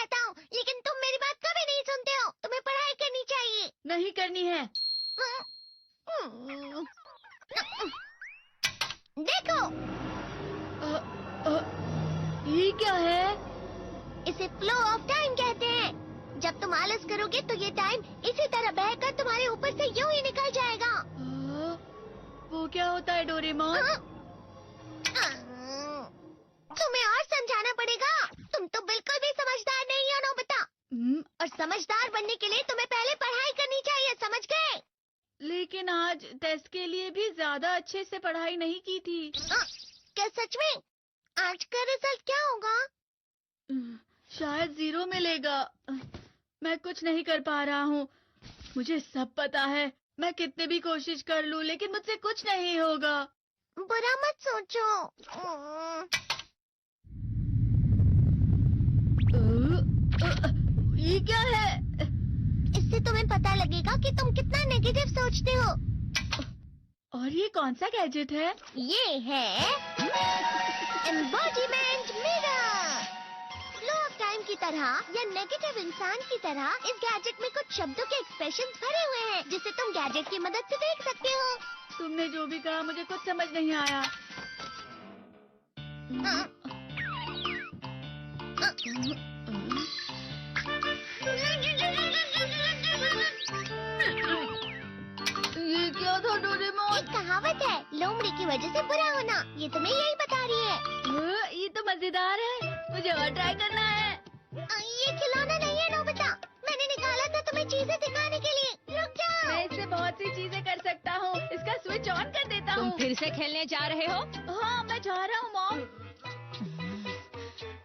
समझाता हूँ, लेकिन तुम मेरी बात कभी नहीं सुनते हो। तुम्हें पढ़ाई करनी चाहिए। नहीं करनी है। देखो, ये क्या है? इसे फ्लो ऑफ टाइम कहते हैं। जब तुम आलस करोगे तो ये टाइम इसी तरह बहकर तुम्हारे ऊपर से यूं ही निकल जाएगा। वो क्या होता है डोरेमोन? तुम्हें और समझाना पड़ेगा। तुम तो बिल्कुल भी समझदार नहीं हो नोबिता। और समझदार बनने के लिए तुम्हें पहले पढ़ाई करनी चाहिए, समझ गए? लेकिन आज टेस्ट के लिए भी ज्यादा अच्छे से पढ़ाई नहीं की थी। क्या सच में? आज का रिजल्ट क्या होगा? शायद 0 मिलेगा। मैं कुछ नहीं कर पा रहा हूँ। मुझे सब पता है। मैं कितने भी कोशिश कर लूँ, लेकिन मुझसे कुछ नहीं होगा। बुरा मत सोचो। ये क्या है? इससे तुम्हें पता लगेगा कि तुम कितना नेगेटिव सोचते हो। और ये कौन सा गैजेट है? ये है embodiment mirror. Flow of time की तरह या नेगेटिव इंसान की तरह इस गैजेट में कुछ शब्दों के एक्सप्रेशंस भरे हुए हैं, जिसे तुम गैजेट की मदद से देख सकते हो। तुमने जो भी कहा मुझे कुछ समझ नहीं आया। ये क्या था डोरेमोन? एक कहावत है, लोमड़ी की वजह से बुरा होना। ये तुम्हें यही बता रही है। ये तो मजेदार है। मुझे और ट्राई करना है। ये खिलौना नहीं है नोबिता। मैंने निकाला था तुम्हें चीजें दिखाने के लिए। रुक जाओ। मैं इससे बहुत सी चीजें कर सकता हूँ। इसका स्विच ऑन कर देता हूँ। तुम फिर से खेलने जा रहे हो? हाँ, मैं जा रहा हूँ मॉम।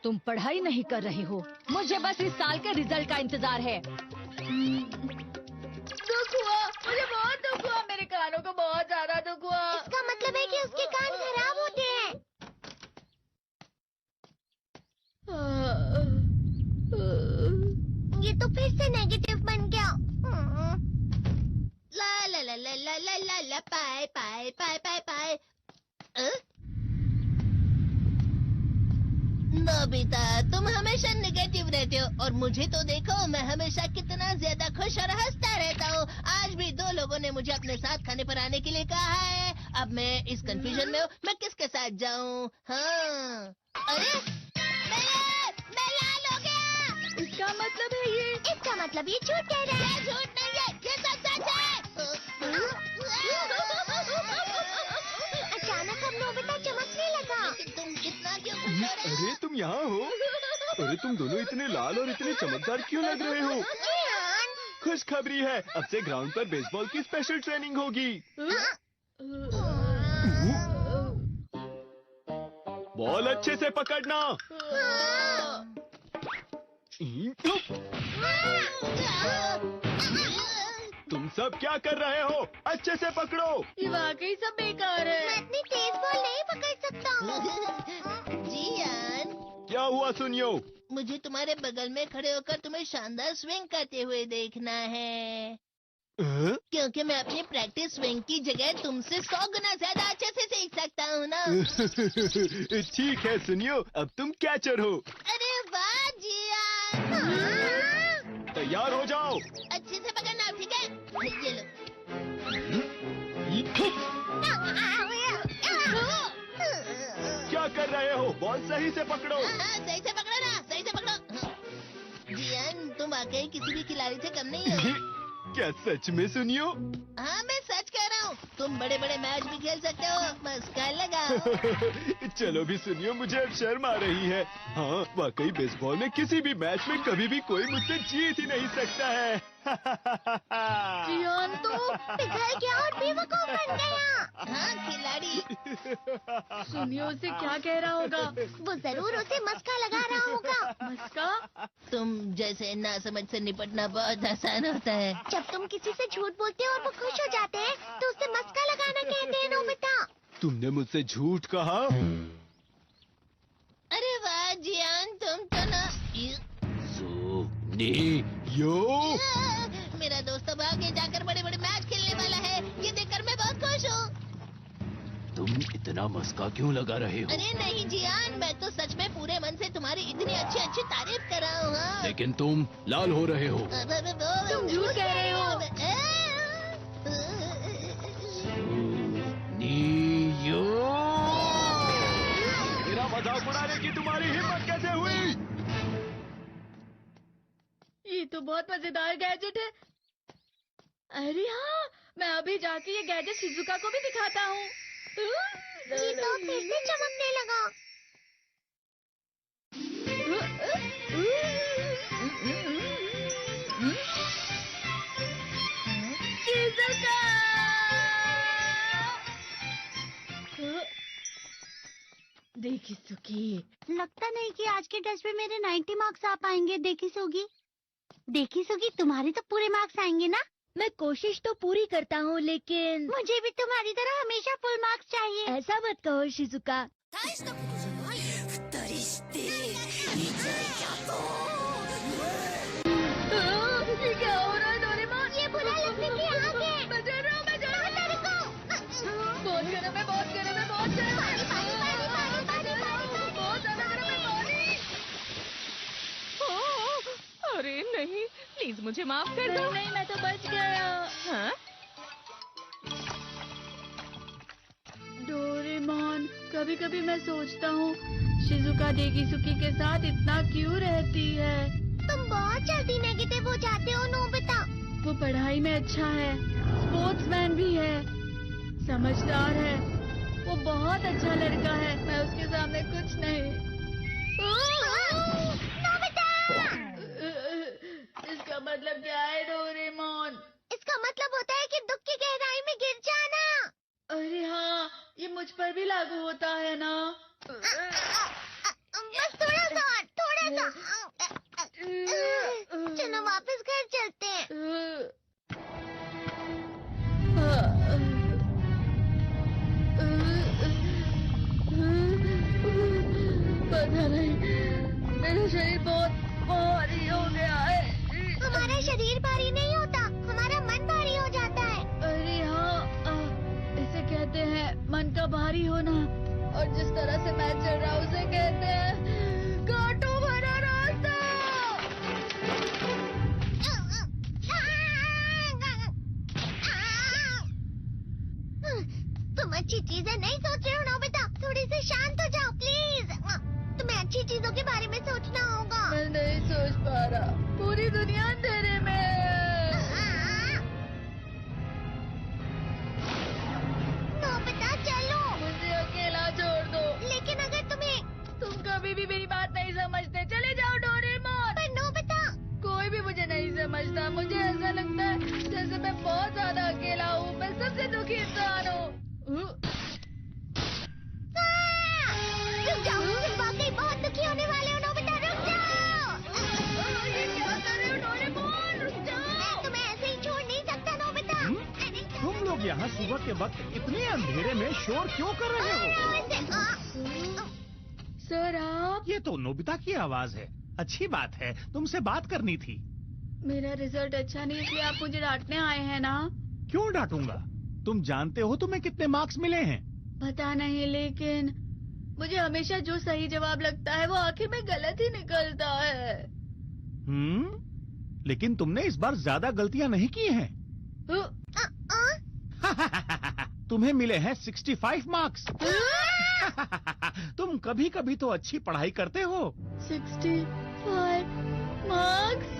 तुम पढ़ाई नहीं कर रहे हो। मुझे बस इस साल के रिजल्ट का इंतजार है। दुख हुआ, मुझे बहुत दुख हुआ। मेरे कानों को बहुत ज्यादा दुख हुआ। इसका मतलब है कि उसके कान खराब होते हैं। ये तो फिर से नेगेटिव बन गया। ला ला ला ला ला ला ला ला पाए पाए पाए पाए पाए। नोबिता, तुम हमेशा नेगेटिव रहते हो और मुझे तो देखो, मैं हमेशा कितना ज्यादा खुश और हंसता रहता हूँ। आज भी 2 लोगों ने मुझे अपने साथ खाने पर आने के लिए कहा है। अब मैं इस कंफ्यूजन में हूँ, मैं किसके साथ जाऊँ? हाँ, अरे मैं लाल हो गया। इसका मतलब है ये? इसका मतलब ये झूठ कह रहा है। झूठ नहीं है, ये सब सच है। अचानक अब नोबिता चमकने लगा। तुम इतना क्यों खुश हो रहे हो? अरे तुम यहाँ हो? अरे तुम दोनों इतने लाल और इतने चमकदार क्यों लग रहे हो? जियान, खुशखबरी है, अब से ग्राउंड पर बेसबॉल की स्पेशल ट्रेनिंग होगी। बॉल अच्छे से पकड़ना। तुम सब क्या कर रहे हो? अच्छे से पकड़ो। ये वाकई सब बेकार मैं है। इतनी तेज बॉल नहीं पकड़ सकता हूँ। जियान, क्या हुआ सुनियो? मुझे तुम्हारे बगल में खड़े होकर तुम्हें शानदार स्विंग करते हुए देखना है, क्योंकि मैं अपनी प्रैक्टिस स्विंग की जगह तुमसे 100 गुना ज्यादा अच्छे से सीख सकता हूँ ना। ठीक है सुनियो, अब तुम कैचर हो। अरे वाह जियान। तैयार हो जाओ। अच्छे से पकड़ना, ठीक है? ये लो। क्या कर रहे हो? बॉल सही से पकड़ो। सही से पकड़ो ना, सही से पकड़ो। जियान, तुम वाकई किसी भी खिलाड़ी से कम नहीं हो। क्या सच में सुनियो? हाँ, मैं सच कह रहा हूँ। तुम बड़े बड़े मैच भी खेल सकते हो, बस कर लगाओ। चलो भी सुनियो, मुझे अब शर्म आ रही है। हाँ, वाकई बेसबॉल में किसी भी मैच में कभी भी कोई मुझसे जीत ही नहीं सकता है। जियान तो पिघल गया और बेवकूफ बन गया। हाँ, खिलाड़ी। सुनियो से क्या कह रहा होगा? वो जरूर उसे मस्का लगा रहा होगा। मस्का? तुम जैसे नासमझ से निपटना बहुत आसान होता है। जब तुम किसी से झूठ बोलते हो और वो खुश हो जाते हैं, तो उसे मस्का लगाना कहते हैं नोबिता। तुमने मुझसे झूठ कहा? अरे वाह जियान, तुम तो ना। यो मेरा दोस्त अब आगे जाकर बड़े बड़े मैच खेलने वाला है। ये देखकर मैं बहुत खुश हूँ। तुम इतना मस्का क्यों लगा रहे हो? अरे नहीं जियान, मैं तो सच में पूरे मन से तुम्हारी इतनी अच्छी अच्छी तारीफ कर रहा हूँ। हाँ। लेकिन तुम लाल हो रहे हो। तुम झूठ कह रहे हो। नीयो! मेरा मजाक उड़ाने की तुम्हारी हिम्मत कैसे हुई? ये तो बहुत मजेदार गैजेट है। अरे हाँ, मैं अभी जाके ये गैजेट शिजुका को भी दिखाता हूँ। ये तो फिर से चमकने लगा। शिजुका! देखी सुखी, लगता नहीं कि आज के टेस्ट में मेरे 90 मार्क्स आ पाएंगे। देखी सोगी तुम्हारे तो पूरे मार्क्स आएंगे ना? मैं कोशिश तो पूरी करता हूँ, लेकिन मुझे भी तुम्हारी तरह हमेशा फुल मार्क्स चाहिए। ऐसा मत कहो शिजुका। ये क्या हो रहा है डोरेमोन? ये बुरा लगने की आग है। मैं डर रहा हूँ, मैं डर रहा हूँ। बहुत गर्म है, बहुत गर्म है, बहुत गर्म है। बहुत ज्यादा गर्म है पानी। अरे नहीं, प्लीज मुझे माफ कर दो। नहीं, मैं तो बच गया। हाँ? डोरेमोन, कभी कभी मैं सोचता हूँ शिजुका डेगिसुकी के साथ इतना क्यों रहती है। तुम बहुत जल्दी नेगेटिव हो जाते हो नोबिता। वो पढ़ाई में अच्छा है, स्पोर्ट्समैन भी है, समझदार है। वो बहुत अच्छा लड़का है। मैं उसके सामने कुछ नहीं। नोबिता! इसका मतलब क्या है डोरेमोन? इसका मतलब होता है कि दुख की गहराई में गिर जाना। अरे हाँ, ये मुझ पर भी लागू होता है ना। बस थोड़ा सा। चलो वापस घर चलते हैं। पता नहीं, मेरा शरीर बहुत भारी हो गया है। हमारा शरीर भारी नहीं होता, हमारा मन भारी हो जाता है। अरे हाँ, इसे कहते हैं मन का भारी होना। और जिस तरह से मैं चल रहा हूँ उसे कहते हैं कांटों भरा रास्ता। तुम अच्छी चीजें नहीं सोच रहे हो नोबिता। थोड़ी सी शांत हो जाओ प्लीज। तुम्हें अच्छी चीजों के बारे में सोचना होगा। मैं नहीं सोच पा रहा, पूरी दुनिया अंधेरे में है। नोबिता चलो। मुझे अकेला छोड़ दो। लेकिन अगर तुम कभी भी मेरी बात नहीं समझते। चले जाओ डोरेमोन। पर नोबिता। कोई भी मुझे नहीं समझता। मुझे ऐसा लगता है जैसे मैं बहुत ज्यादा अकेला हूँ। मैं सबसे दुखी इंसान हूँ। रुक जाओ, तुम वाकई बहुत दुखी होने वाले हो नोबिता। रुक जाओ। ये क्या कर रहे हो डोरेमोन? रुक जाओ। मैं तुम्हें ऐसे ही छोड़ नहीं सकता नोबिता। तुम लोग यहाँ सुबह के वक्त इतने अंधेरे में शोर क्यों कर रहे हो? सर आप? ये तो नोबिता की आवाज है। अच्छी बात है, तुमसे बात करनी थी। मेरा रिजल्ट अच्छा नहीं, इसलिए आप मुझे डांटने आए हैं ना? क्यों डांटूंगा? तुम जानते हो तुम्हें कितने मार्क्स मिले हैं? पता नहीं, लेकिन मुझे हमेशा जो सही जवाब लगता है वो आखिर में गलत ही निकलता है। लेकिन तुमने इस बार ज्यादा गलतियां नहीं की हैं। तुम्हें मिले हैं 65 मार्क्स। तुम कभी कभी तो अच्छी पढ़ाई करते हो। 65 मार्क्स?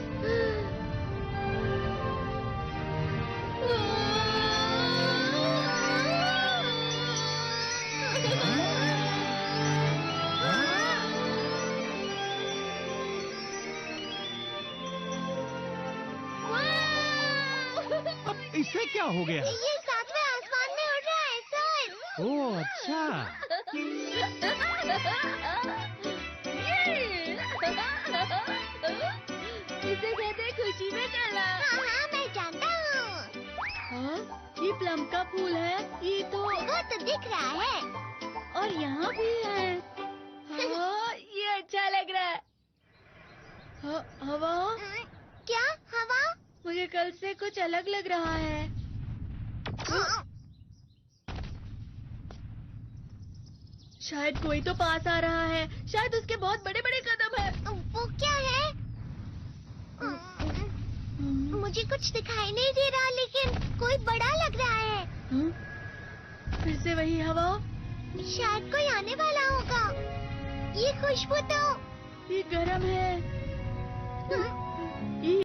अब इसे क्या हो गया? ये सातवें आसमान में उड़ रहा है सर। ओह अच्छा। इसे कहते हैं खुशी में चला। हाँ मैं जानता हूँ। हाँ, ये प्लम का फूल है। ये तो वो तो दिख रहा है। और यहाँ भी है। हाँ, ये अच्छा लग रहा है। हवा? क्या हवा? मुझे कल से कुछ अलग लग रहा है। शायद कोई तो पास आ रहा है। शायद उसके बहुत बड़े बड़े कदम है। वो क्या है? मुझे कुछ दिखाई नहीं दे रहा, लेकिन कोई बड़ा लग रहा है। फिर से वही हवा। शायद कोई आने वाला होगा। ये खुशबू तो ये गर्म है। ये